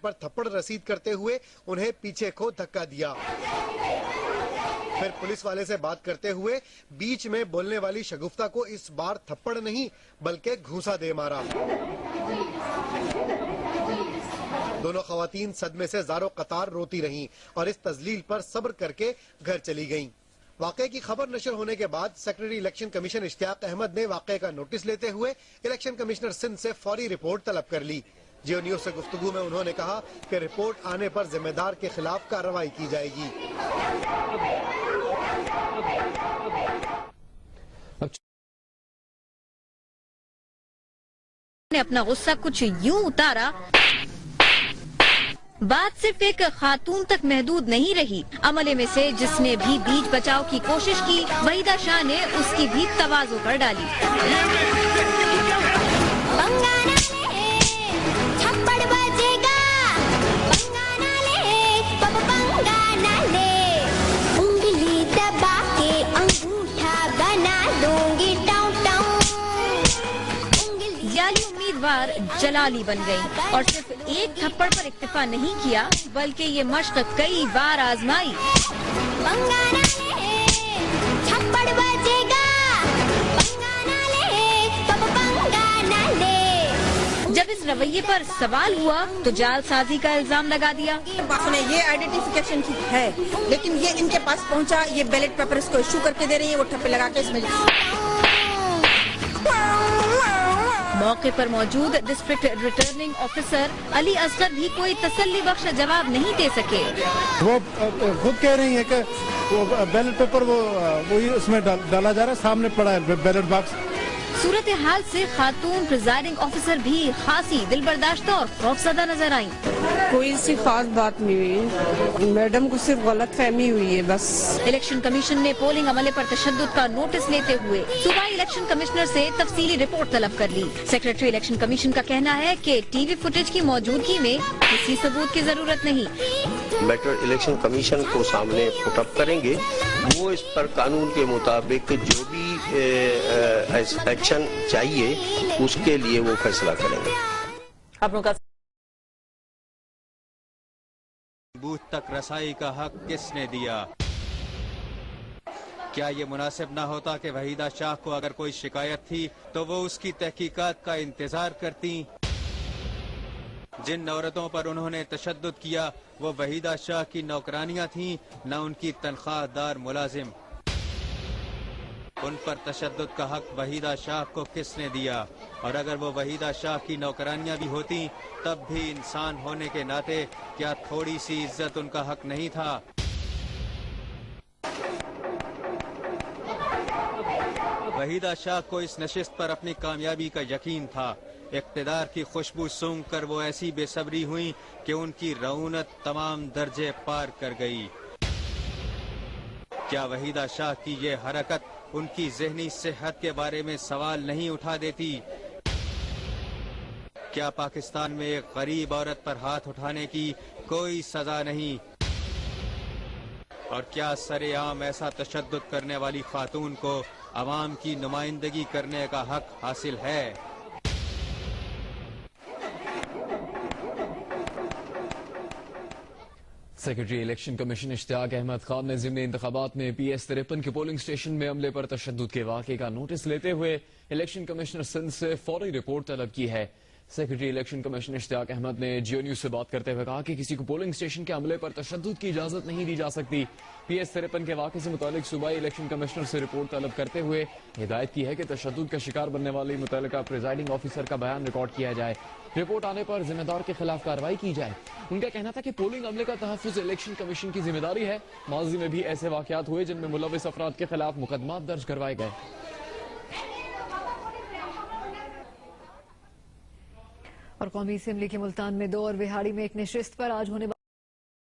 पर थप्पड़ रसीद करते हुए उन्हें पीछे को धक्का दिया। फिर पुलिस वाले से बात करते हुए बीच में बोलने वाली शगुफ्ता को इस बार थप्पड़ नहीं बल्कि घूंसा दे मारा। दोनों खवातीन सदमे से ज़ारो कतार रोती रहीं और इस तजलील पर सब्र करके घर चली गईं। वाक़े की खबर नशर होने के बाद secretary election commission Ishtiaq Ahmad ने वाक़े का नोटिस लेते हुए इलेक्शन कमिश्नर सिंध से फौरी रिपोर्ट तलब कर ली। जियो न्यूज़ से गुफ्तगू में उन्होंने कहा कि रिपोर्ट आने पर जिम्मेदार के खिलाफ कार्रवाई की जाएगी। ने अपना गुस्सा कुछ यूं उतारा, बात सिर्फ एक खातून तक महदूद नहीं रही। अमले में से जिसने भी बीच बचाव की कोशिश की, वहीदा शाह ने उसकी भी तवाज़ो कर डाली। उम्मीदवार जलाली बन गई और सिर्फ एक थप्पड़ पर इक्तिफा नहीं किया बल्कि ये मश्क कई बार आजमाई। जब इस रवैये पर सवाल हुआ तो जालसाजी का इल्जाम लगा दिया। ये आइडेंटिफिकेशन की है, लेकिन ये इनके पास पहुंचा, ये बैलेट पेपर्स को इशू करके दे रही है, वो ठप्पे लगा के इसमें। मौके पर मौजूद district returning officer Ali Asghar भी कोई तसल्ली बख्श जवाब नहीं दे सके। वो खुद कह रही है कि वो बैलेट पेपर वो उसमें डाला जा रहा है, सामने पड़ा है बैलेट बॉक्स। सूरत हाल से खातून प्रिजाइडिंग ऑफिसर भी खासी दिलबर्दाश्ता और खौफजदा नजर आई। कोई सी खास बात नहीं हुई, मैडम को सिर्फ गलत फहमी हुई है बस। इलेक्शन कमीशन ने पोलिंग अमले पर तशद्दुद का नोटिस लेते हुए सूबाई इलेक्शन कमिश्नर से तफसीली रिपोर्ट तलब कर ली। सेक्रेटरी इलेक्शन कमीशन का कहना है कि टीवी फुटेज की मौजूदगी में किसी सबूत की जरूरत नहीं। मैटर इलेक्शन कमीशन को सामने पुटअप करेंगे, वो इस पर कानून के मुताबिक जो भी एक्शन चाहिए उसके लिए वो फैसला करेंगे। बूथ तक रसाई का हक किसने दिया? क्या ये मुनासिब न होता कि वहीदा शाह को अगर कोई शिकायत थी तो वो उसकी तहकीकात का इंतजार करती? जिन औरतों पर उन्होंने तशद्दुद किया वो वहीदा शाह की नौकरानियां थीं, न उनकी तनख्वाहदार मुलाजिम। उन पर तशद्दुद का हक वहीदा शाह को किसने दिया? और अगर वो वहीदा शाह की नौकरानियां भी होती तब भी इंसान होने के नाते क्या थोड़ी सी इज्जत उनका हक नहीं था? वहीदा शाह को इस नशिस्त पर अपनी कामयाबी का यकीन था। इक़्तिदार की खुशबू सूंघ कर वो ऐसी बेसब्री हुई कि उनकी रऊनत तमाम दर्जे पार कर गई। क्या वहीदा शाह की ये हरकत उनकी ज़हनी सेहत के बारे में सवाल नहीं उठा देती? क्या पाकिस्तान में एक गरीब औरत पर हाथ उठाने की कोई सजा नहीं? और क्या सरेआम ऐसा तशद्दुद करने वाली खातून को अवाम की नुमाइंदगी करने का हक हासिल है? Secretary election commission Ishtiaq Ahmad Khan ने ज़िमनी इंतखाबात में PS-53 के पोलिंग स्टेशन में हमले पर तशद्दुद के वाक़े का नोटिस लेते हुए इलेक्शन कमिश्नर सिंध से फौरी रिपोर्ट तलब की है। Secretary election commissioner Ishtiaq Ahmad ने जियो न्यूज़ से बात करते हुए कहा कि किसी को पोलिंग स्टेशन के हमले पर तशद्दुद की इजाजत नहीं दी जा सकती। PS-53 के वाक़े से मुतालिक सूबाई इलेक्शन कमिश्नर से रिपोर्ट तलब करते हुए हिदायत की है कि तशद्दुद का शिकार बनने वाली मुतल्लिका प्रिजाइडिंग ऑफिसर का बयान रिकॉर्ड किया जाए। रिपोर्ट आने पर जिम्मेदार के खिलाफ कार्रवाई की जाए। उनका कहना था कि पोलिंग अमले का तहफ़्फ़ुज़ इलेक्शन कमीशन की जिम्मेदारी है। माज़ी में भी ऐसे वाक़यात हुए जिनमें मुलव्विस अफराद के खिलाफ मुकदमात दर्ज करवाए गए। और कौमी असेंबली के मुल्तान में 2 और विहाड़ी में एक नशिस्त पर आज होने